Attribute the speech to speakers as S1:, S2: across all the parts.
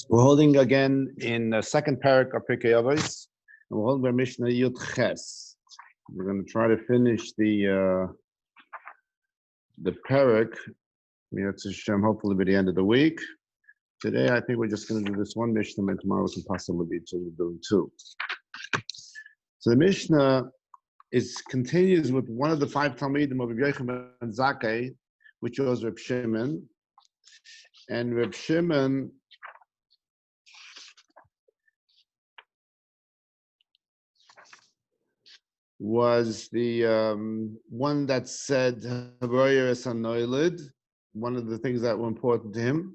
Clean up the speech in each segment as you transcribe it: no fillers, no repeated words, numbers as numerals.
S1: We're holding again in the second Perek of Pirkei Avos, and we're holding by Mishneh Yud Ches. We're going to try to finish the Perek. Hopefully by the end of the week. Today, I think we're just going to do this one Mishnah, and tomorrow we can possibly be doing two. So the Mishnah continues with one of the five Talmidim of Rabbi Yochanan ben Zakkai, which was Reb Shimon, and Reb Shimon was the one that said, one of the things that were important to him,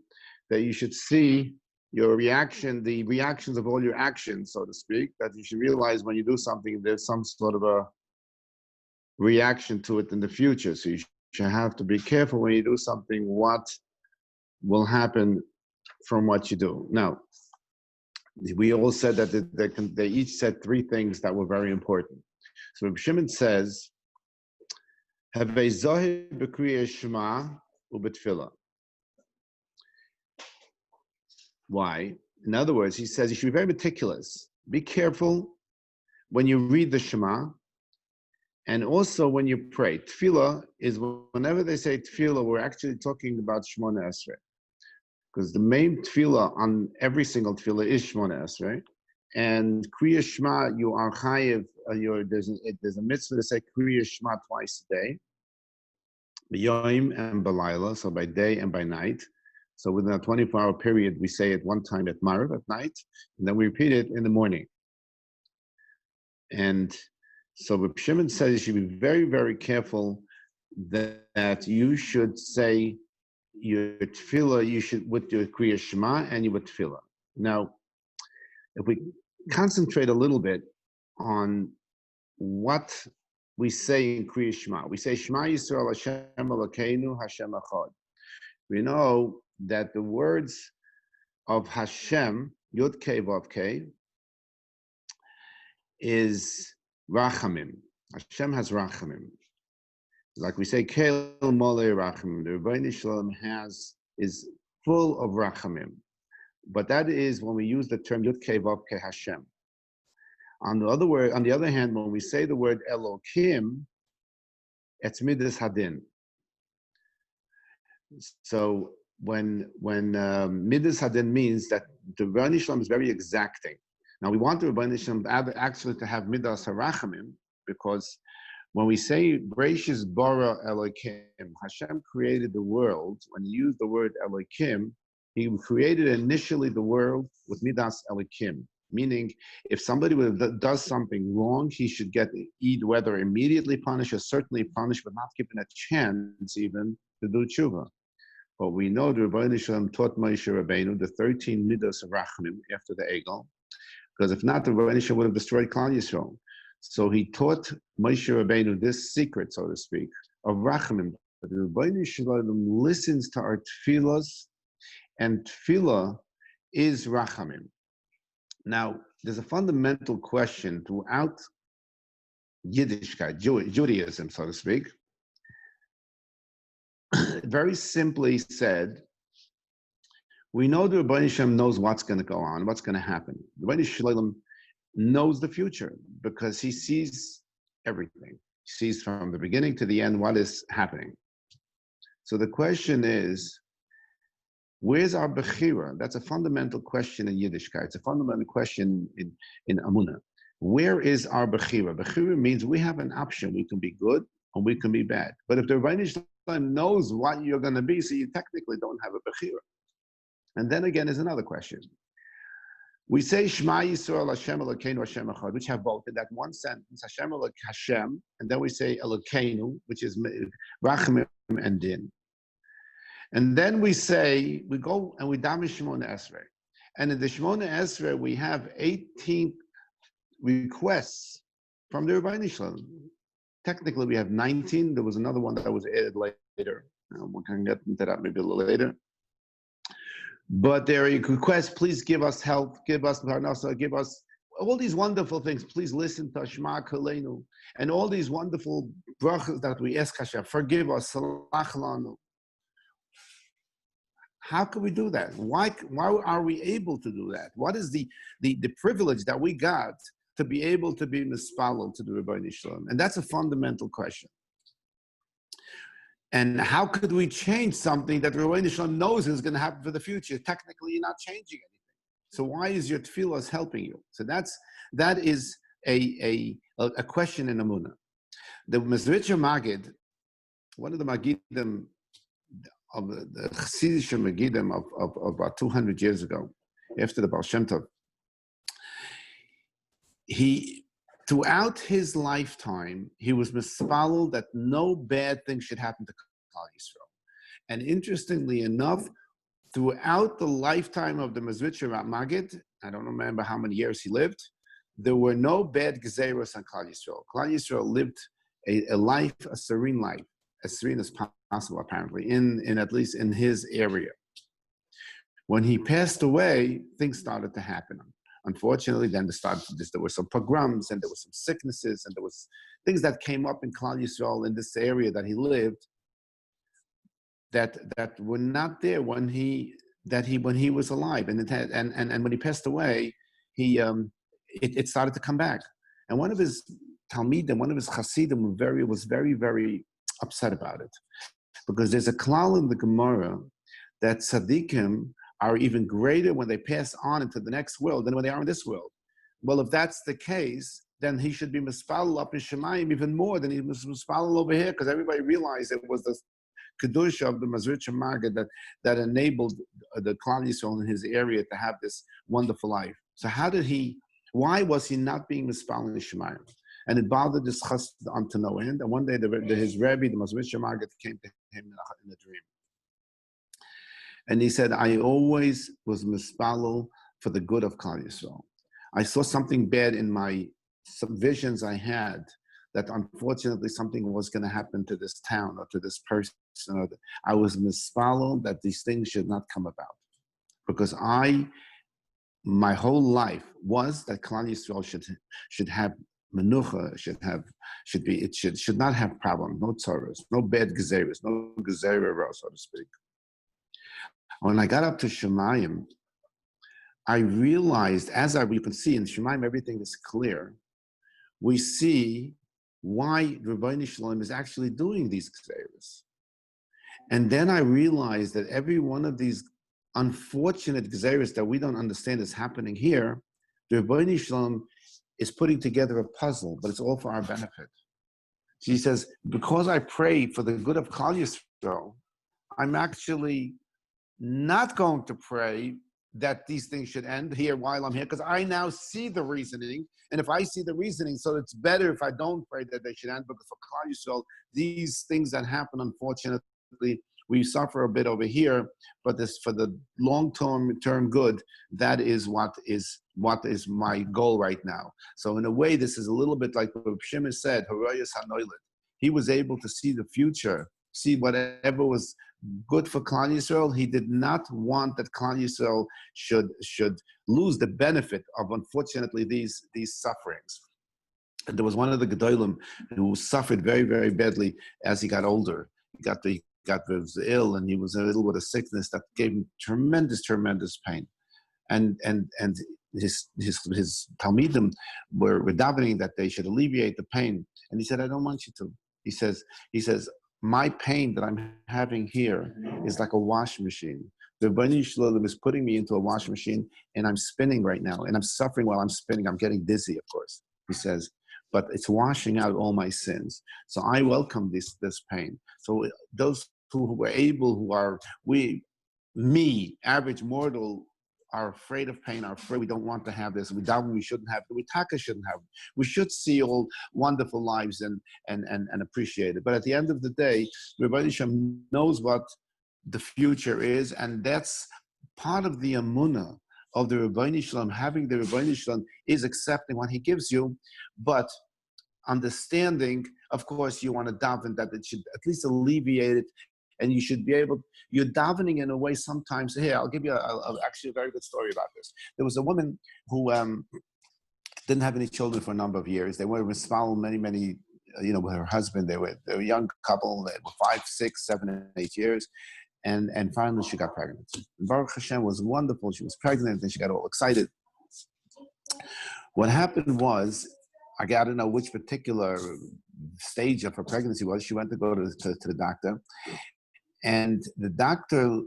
S1: that you should see your reaction, the reactions of all your actions, so to speak, that you should realize when you do something, there's some sort of a reaction to it in the future. So you should have to be careful when you do something, what will happen from what you do. Now, we all said that they each said three things that were very important. So Reb Shimon says, "Havei zohi b'kriyas Shema u'b'tefillah." Why? In other words, he says you should be very meticulous. Be careful when you read the Shema, and also when you pray. Tefillah is whenever they say tefillah, we're actually talking about Shemona Esrei, because the main tefillah on every single tefillah is Shemona Esrei. And Kriya Shema, you are chayiv. There's a mitzvah to say Kriya Shema twice a day, b'yom and b'layla, so by day and by night. So within a 24-hour period, we say it one time at Mariv at night, and then we repeat it in the morning. And so Reb Shimon says you should be very, very careful that you should say your tefillah, you should with your Kriya Shema and your tefillah. Now, if we concentrate a little bit on what we say in Kriya Shema. We say Shema Yisrael Hashem Elokeinu Hashem Echad. We know that the words of Hashem, Yud Kei Vav Kei, is Rachamim. Hashem has Rachamim. Like we say, Kel Molei Rachamim. The Rebbeinu Shalom is full of Rachamim. But that is when we use the term Yud Kei Vav Kei Hashem. On the other hand, when we say the word Elokim, it's Midas Hadin. So when Midas Hadin means that the Rebbeinu Shalom is very exacting. Now we want the Rebbeinu Shalom actually to have Midas HaRachamim, because when we say Breishis Bara Elokim, Hashem created the world. When you use the word Elokim, He created initially the world with Midas Elokim. Meaning, if somebody does something wrong, he should get whether immediately punished or certainly punished, but not given a chance even to do tshuva. But we know the Rebbeinu Shalom taught Moshe Rabbeinu the 13 midos of Rachamim after the Egel, because if not, the Rebbeinu Shalom would have destroyed Klal Yisrael. So he taught Moshe Rabbeinu this secret, so to speak, of Rachamim. The Rebbeinu Shalom listens to our tefillas, and tefillah is Rachamim. Now, there's a fundamental question throughout Yiddishkeit, Judaism, so to speak. Very simply said, we know the Rebbeinu Shalom knows what's going to go on, what's going to happen. The Rebbeinu Shalom knows the future because he sees everything. He sees from the beginning to the end what is happening. So the question is, where's our Bechira? That's a fundamental question in Yiddishkeit. It's a fundamental question in Amunah. Where is our Bechira? Bechira means we have an option. We can be good or we can be bad. But if the Rebbeinu Shalom knows what you're going to be, so you technically don't have a Bechira. And then again is another question. We say Shema Yisrael Hashem Elokeinu Hashem Echad, which have both in that one sentence, Hashem Hashem, and then we say Elokeinu, which is Rachamim and Din. And then we go and we damish Shemona Esrei. And in the Shemona Esrei, we have 18 requests from the Rebbeinu Shalom. Technically, we have 19. There was another one that was added later. We can get into that maybe a little later. But there are requests, please give us help, give us parnasa, give us all these wonderful things. Please listen to Shema Kolenu. And all these wonderful brachas that we ask Hashem, forgive us, salach lanu. How can we do that? Why are we able to do that? What is the privilege that we got to be able to be mispalel to the Rebbeinu Shalom? And that's a fundamental question. And how could we change something that Rebbeinu Shalom knows is going to happen for the future? Technically, you're not changing anything. So why is your tefillah helping you? So that is a question in Amunah. The Mezritcher Magid, one of the Magidim of the Chassidish Magidim of about 200 years ago, after the Baal Shem Tov, he, throughout his lifetime, he was mispalel that no bad thing should happen to Klal Yisrael. And interestingly enough, throughout the lifetime of the Mezritcher Magid, I don't remember how many years he lived, there were no bad gezeros on Klal Yisrael. Klal Yisrael lived a life, a serene life, as serene as possible, apparently, in at least in his area. When he passed away, things started to happen. Unfortunately, then there were some pogroms, and there were some sicknesses, and there was things that came up in Klal Yisrael in this area that he lived that were not there when he was alive, and when he passed away, it started to come back. And one of his Talmidim, one of his Hasidim, was very, very upset about it, because there's a klal in the Gemara that tzaddikim are even greater when they pass on into the next world than when they are in this world. Well, if that's the case, then he should be mispalel up in Shemayim even more than he was mispalel over here, because everybody realized it was the kedusha of the Mezritcher Magid that enabled the Klal Yisrael in his area to have this wonderful life. So why was he not being mispalel in Shemayim? And it bothered this chassid unto no end. And one day his Rebbe, the Mezritcher Magid, came to him in a dream. And he said, I always was mispalel for the good of Klal Yisrael. I saw something bad in some visions I had, that unfortunately something was going to happen to this town or to this person. I was mispalel that these things should not come about. Because my whole life was that Klal Yisrael should have menucha, should not have problems, no tzaras, no bad gezeres, no gezerah, so to speak. When I got up to Shemayim, I realized, you can see in Shemayim, everything is clear. We see why Rebbeinu Shalom is actually doing these gezerahs. And then I realized that every one of these unfortunate gezerahs that we don't understand is happening here, the Rebbeinu Shalom is putting together a puzzle, but it's all for our benefit. She says, because I pray for the good of Klal Yisrael, I'm actually not going to pray that these things should end here while I'm here, because I now see the reasoning. And if I see the reasoning, so it's better if I don't pray that they should end, because for Klal Yisrael, these things that happen, unfortunately, we suffer a bit over here, but this for the long-term good, that is what is my goal right now. So in a way, this is a little bit like what Shimon said, Harayas HaNoiled. He was able to see the future, see whatever was good for Klal Yisrael. He did not want that Klal Yisrael should lose the benefit of, unfortunately, these sufferings. And there was one of the Gedolim who suffered very, very badly as he got older. He was ill, and he was a little bit of sickness that gave him tremendous pain. And his Talmidim were davening that they should alleviate the pain. And he said, I don't want you to. He says, my pain that I'm having here is like a wash machine. The Rebbeinu Shalom is putting me into a wash machine, and I'm spinning right now, and I'm suffering while I'm spinning. I'm getting dizzy, of course, he says, but it's washing out all my sins. So I welcome this pain. So those who were able, average mortal, are afraid of pain, are afraid we don't want to have this. We shouldn't have it. We taka shouldn't have it. We should see all wonderful lives and appreciate it. But at the end of the day, Rebbeinu Shalom knows what the future is, and that's part of the emunah of the Rebbeinu Shalom. Having the Rebbeinu Shalom is accepting what he gives you, but understanding, of course, you want to daven that it should at least alleviate it. And you should be able, you're davening in a way sometimes. Here, I'll give you actually a very good story about this. There was a woman who didn't have any children for a number of years. They were responsible many, with her husband. They were a young couple. They were 5, 6, 7, and 8 years. And finally she got pregnant. Baruch Hashem was wonderful. She was pregnant and she got all excited. What happened was, I got to know which particular stage of her pregnancy was. She went to go to the doctor, and the doctor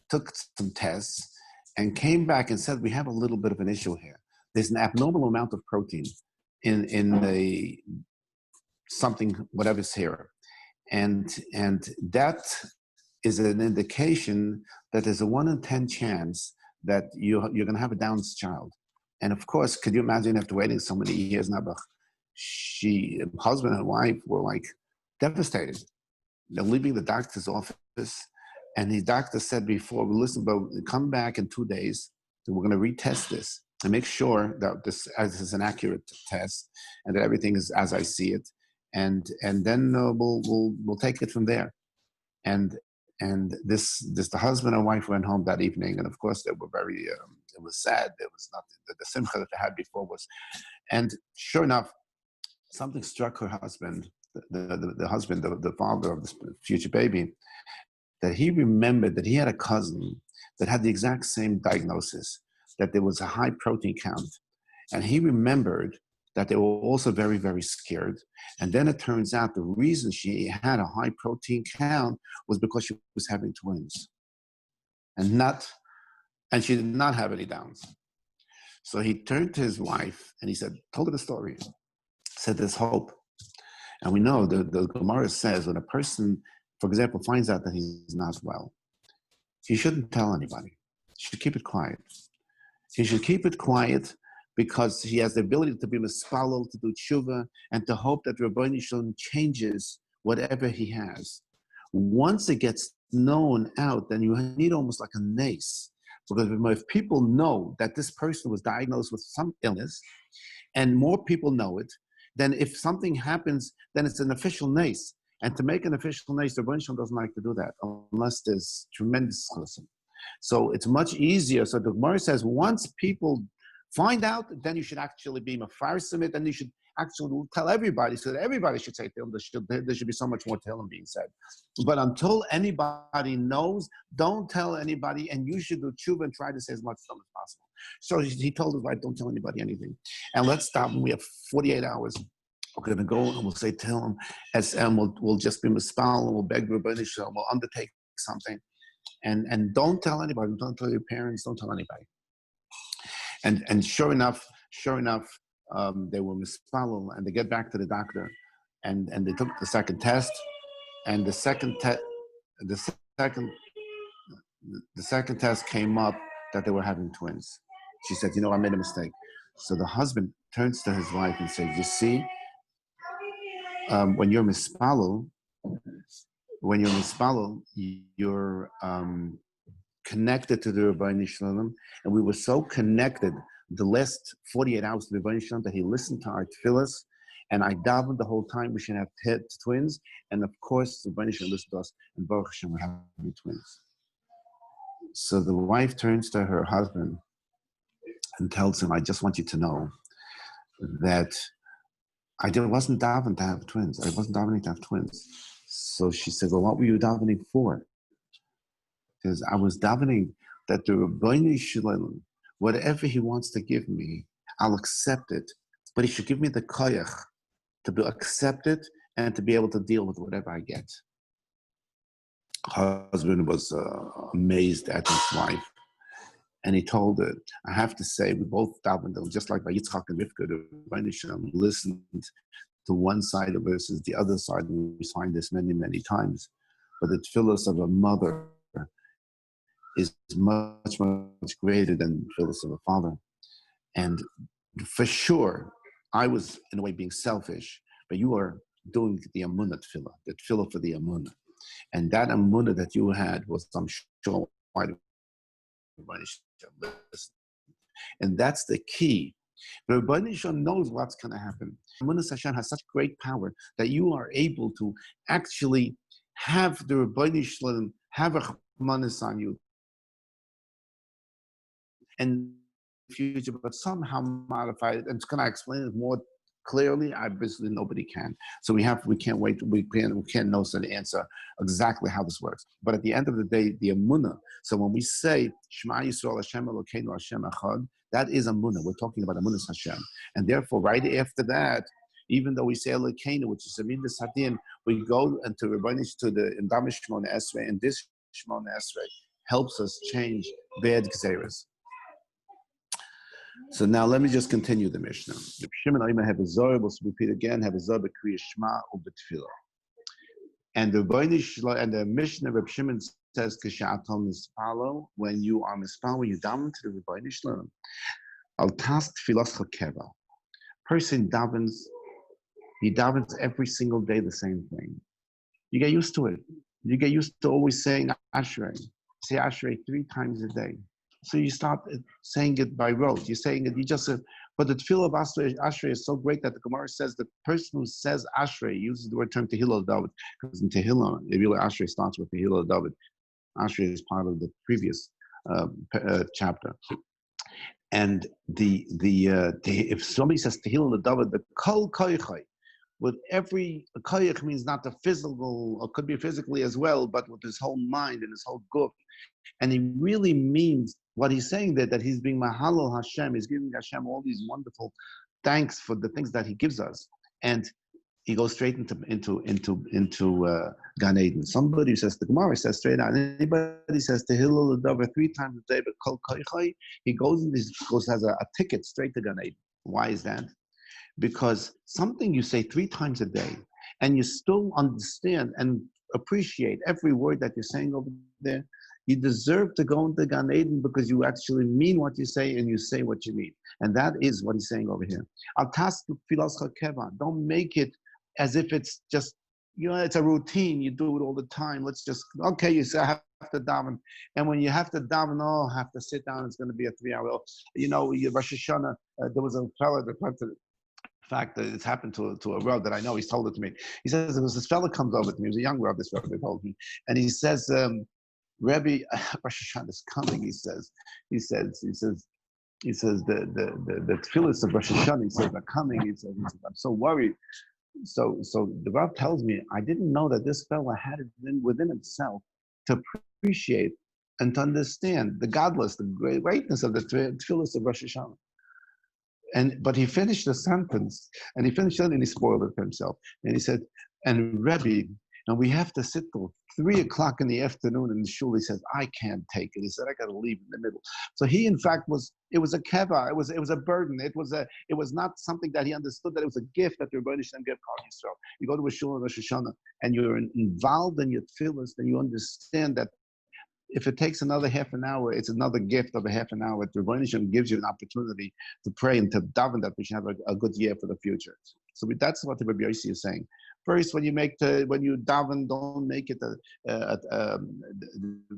S1: took some tests and came back and said, we have a little bit of an issue here. There's an abnormal amount of protein in the something, whatever's here. And that is an indication that there's a 1 in 10 chance that you're going to have a Down child. And of course, could you imagine after waiting so many years now, husband and wife were like devastated. They're leaving the doctor's office, and the doctor said before, well, listen, but come back in 2 days, and we're going to retest this and make sure that this is an accurate test and that everything is as I see it, and then we'll take it from there. And the husband and wife went home that evening, and of course they were very. It was sad. There was nothing. The simcha that they had before was, and sure enough, something struck her husband, the husband, the father of this future baby, that he remembered that he had a cousin that had the exact same diagnosis, that there was a high protein count, and he remembered that they were also very, very scared. And then it turns out the reason she had a high protein count was because she was having twins, and she did not have any Downs. So he turned to his wife and he told her the story, said there's hope. And we know the Gemara says when a person, for example, finds out that he's not well, he shouldn't tell anybody. He should keep it quiet. He should keep it quiet because he has the ability to be mispalel, to do tshuva, and to hope that Rabbeinu Shalom changes whatever he has. Once it gets known out, then you need almost like a nace. Because if people know that this person was diagnosed with some illness, and more people know it, then if something happens, then it's an official nace. And to make an official nace, the Rebbeinu Shalom doesn't like to do that unless there's tremendous chesed. So it's much easier. So the Gemara says once people find out, then you should actually be mefarsim it, and you should actually tell everybody so that everybody should say Tehillim. There should be so much more Tehillim being said. But until anybody knows, don't tell anybody, and you should do tshuva and try to say as much as possible. So he told his wife, don't tell anybody anything. And let's stop. We have 48 hours. We're going to go and we'll say Tehillim, and we'll just be mispal, and we'll beg Rabbeinu Shalom, we'll undertake something. And don't tell anybody. Don't tell your parents. Don't tell anybody. And sure enough, they were mispalel, and they get back to the doctor, and they took the second test, and the second test came up that they were having twins. She said, I made a mistake. So the husband turns to his wife and says, you see, when you're mispalel, you're connected to the Rebbeinu Shalom, and we were so connected the last 48 hours to the Rebbeinu Shalom that he listened to our tefillas, and I davened the whole time we should have twins, and of course the Rebbeinu Shalom listened to us, and Baruch Hashem we're having twins. So the wife turns to her husband and tells him, I just want you to know that I wasn't davening to have twins. I wasn't davening to have twins. So she said, well, what were you davening for? Because I was davening that the Rebbeinu Shalom, whatever he wants to give me, I'll accept it. But he should give me the koyach to accept it and to be able to deal with whatever I get. Husband was amazed at his wife. And he told her, I have to say, we both davened, just like by Yitzchak and Rivka, the Rebbeinu Shalom listened to one side versus the other side. We find this many, many times. But the tefillos of a mother is much, much greater than the tefillos of a father. And for sure, I was, in a way, being selfish, but you are doing the Amunah tefillah, the tefillah for the Amunah. And that Amunah that you had was, I'm sure, why everybody should listen. And that's the key. The Rebbeinu Shalom knows what's going to happen. Amunah Hashem has such great power that you are able to actually have the Rebbeinu Shalom have a chmanis on you and future, but somehow modify it. And can I explain it more clearly, obviously nobody can. So we can't wait. We can't know the answer exactly how this works. But at the end of the day, the emunah. So when we say Shema Yisrael Hashem Elokeinu Hashem Echad, that is emunah. We're talking about emunah Hashem, and therefore, right after that, even though we say Elokeinu, which is Amindas Hadin, we go into Rabbanish to the Indamish Shmona Esrei, and this Shmona Esrei helps us change bad gzeras. So now let me just continue the Mishnah. The Shimon Oima have a Zohar, we'll repeat again, have a Zohar b'Kriya Shema u'b'Tfilah. And the Mishnah of Reb Shimon says, K'sha'atom mispalo, when you are mispalo, when you daven to the Rebbeinu Shalom, al tas tfilas chakeva. Person davens, he davens every single day the same thing. You get used to it. You get used to always saying Ashrei. Say Ashrei 3 times a day. So you start saying it by rote. You're saying it, you just but the tefillah of Ashrei is so great that the Gemara says the person who says Ashrei uses the word term Tehillah David, because in Tehillah, really Ashrei starts with Tehillah David. Ashrei is part of the previous chapter. And if somebody says Tehillah David, the kol koichai, with every koyach means not the physical, or could be physically as well, but with his whole mind and his whole guf. And he really means what he's saying there, that he's being Mahalal Hashem, he's giving Hashem all these wonderful thanks for the things that he gives us. And he goes straight into Gan Eden. Somebody who says, the Gemara says straight out, anybody says Tehillah L'Davar 3 times a day, but Kol Koichai, he goes has a ticket straight to Gan Eden. Why is that? Because something you say 3 times a day, and you still understand and appreciate every word that you're saying over there, you deserve to go into Gan Eden because you actually mean what you say and you say what you mean. And that is what he's saying over here. Don't make it as if it's just, it's a routine. You do it all the time. Let's just, okay, you say I have to daven. And when you have to daven, I have to sit down. It's going to be a 3-hour. Rosh Hashanah, there was a fellow that went to, in fact, it's happened to a Rav that I know. He's told it to me. He says, there was this fellow comes over to me. He was a young Rav, this Rav, they told me. And he says, Rebbe, Rosh Hashanah is coming. He says, the tefillahs of Rosh Hashanah, he says, are coming. He says, I'm so worried. So the Rav tells me, I didn't know that this fellow had it within himself to appreciate and to understand the godless, the greatness of the tefillahs of Rosh Hashanah. But he finished the sentence, and he spoiled it for himself. And he said, and Rebbe, and we have to sit till 3 o'clock in the afternoon in the shul. He says, I can't take it. He said, I got to leave in the middle. So he, in fact, it was a keva. It was a burden. It was not something that he understood, that it was a gift that the Rebbeinu Shalom gave Klal Yisrael. You go to a shul in Rosh Hashanah and you're involved in your tefillahs, then you understand that if it takes another half an hour, it's another gift of a half an hour. The Rebbeinu Shalom gives you an opportunity to pray and to daven that we should have a good year for the future. So that's what the Rabbi Yossi is saying. First, when you daven, don't make it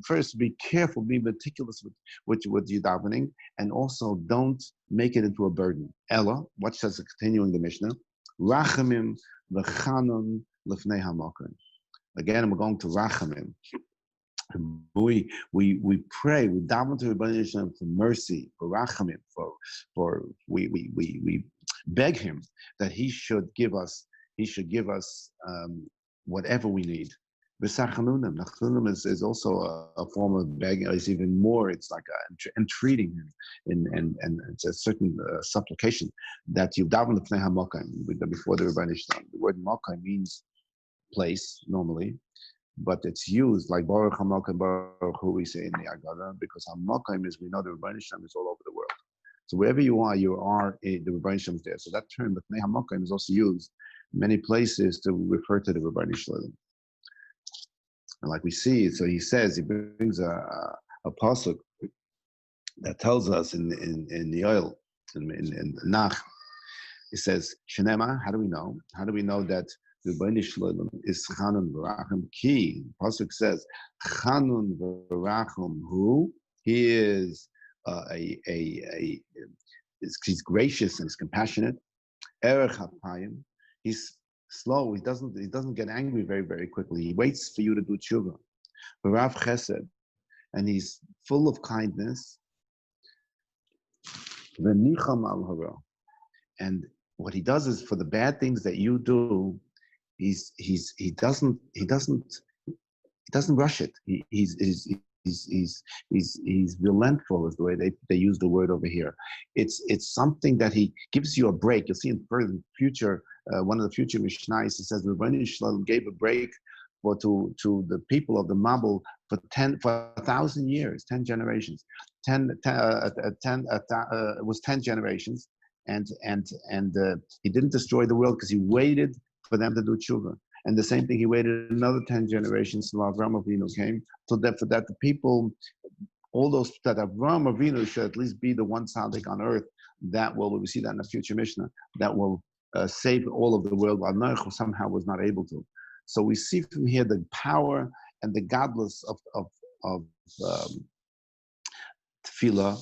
S1: first, be careful, be meticulous with your davening, and also don't make it into a burden. Ella, what says continuing the Mishnah? Rachamim v'chanon lefnei hamakom. Again, we're going to Rachamim. We pray, we daven to Rebbeinu Shalom for mercy, for Rachamim, we beg him that he should give us whatever we need. V'sachanunim. Nachanunim is also a form of begging. It's even more. It's like entreating him, and it's a certain supplication that you daven l'fnei hamakam before the Rebbeinu Shalom. The word makam means place normally, but it's used like Baruch Hamakam Baruch Hu we say in the Agada, because Hamakam is, we know the Rebbeinu Shalom is all over the world. So wherever you are the Rebbeinu Shalom is there. So that term, the Pnei Hamakam, is also used in many places to refer to the Rebbeinu Shalom. And like we see, so he brings a pasuk that tells us in the oil, in Nach, it says, Shenema, how do we know? How do we know that the Rebbeinu Shalom is Chanun V'Rachum Ki? Pasuk says, Chanun V'Rachum Hu. He is he's gracious and he's compassionate. Erech HaPayim. He's slow. He doesn't get angry very, very quickly. He waits for you to do tshuva. V'Rav Chesed, and he's full of kindness. V'Nicham Al Hara, and what he does is for the bad things that you do, he doesn't rush it. He's relentful is the way they use the word over here. It's something that he gives you a break. You'll see in further future, one of the future Mishnahs, it says the Rebbeinu Shalom gave a break to the people of the Mabul for 1,000 years, 10 generations, it was 10 generations, and he didn't destroy the world because he waited for them to do tshuva. And the same thing, he waited another 10 generations till Avram Avinu came, so that for that the people, all those that Avram Avinu should at least be the one tzaddik on earth that will, we see that in the future Mishnah, that will save all of the world, while Noach somehow was not able to. So we see from here the power and the godless of tefillah,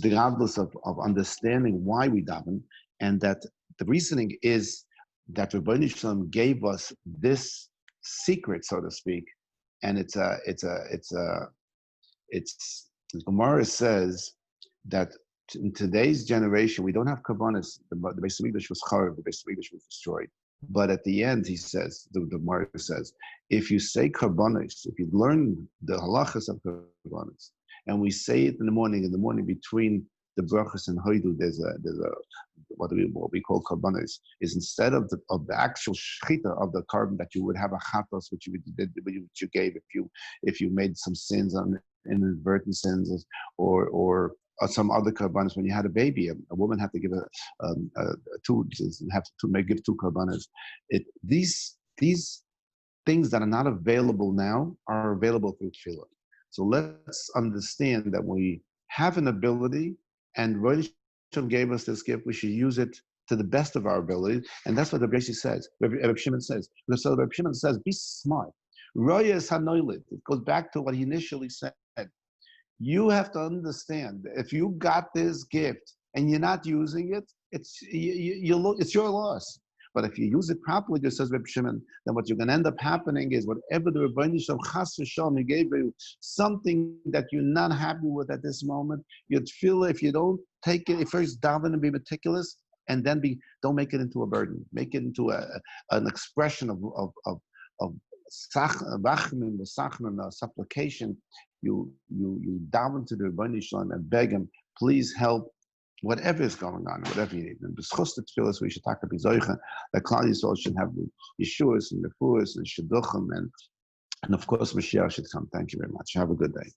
S1: the godless of understanding why we daven, and that the reasoning is that Rebbeinu Shalom gave us this secret, so to speak, and the Gemara says that in today's generation we don't have kavanas. The Beis Hamikdash was charav, the Beis Hamikdash was destroyed. But at the end, he says, the Gemara says, if you say karbanos, if you learn the halachas of karbanos, and we say it in the morning between the brachas and hoidu, there's a what we call karbanos, is instead of the actual shechita of the carbon that you would have a chatos, which you gave if you made some sins on inadvertent sins, or some other karbanos. When you had a baby, a woman had to give give two karbanos. These things that are not available now are available through tefillah. So let's understand that we have an ability, and Rebbeinu Shalom gave us this gift. We should use it to the best of our ability, and that's what the Bresi says. Rabbi Shimon says. So Rabbi Shimon says, be smart. Roya is hanoilid. It goes back to what he initially said. You have to understand, if you got this gift and you're not using it, it's your loss. But if you use it properly, just says Reb Shimon, then what you're going to end up happening is whatever the Rebbeinu Shalom chas v'shalom, he gave you something that you're not happy with at this moment. You'd feel if you don't take it, first daven and be meticulous, and then don't make it into a burden. Make it into an expression of supplication. You daven to the Rebbeinu Shalom and beg him, please help whatever is going on, whatever you need. And b'schus the tefillas, we should talk about Zoicha, that Klal Yisrael should have the Yeshuas and the Fuas and Shidduchim, and of course Mashiach should come. Thank you very much. Have a good day.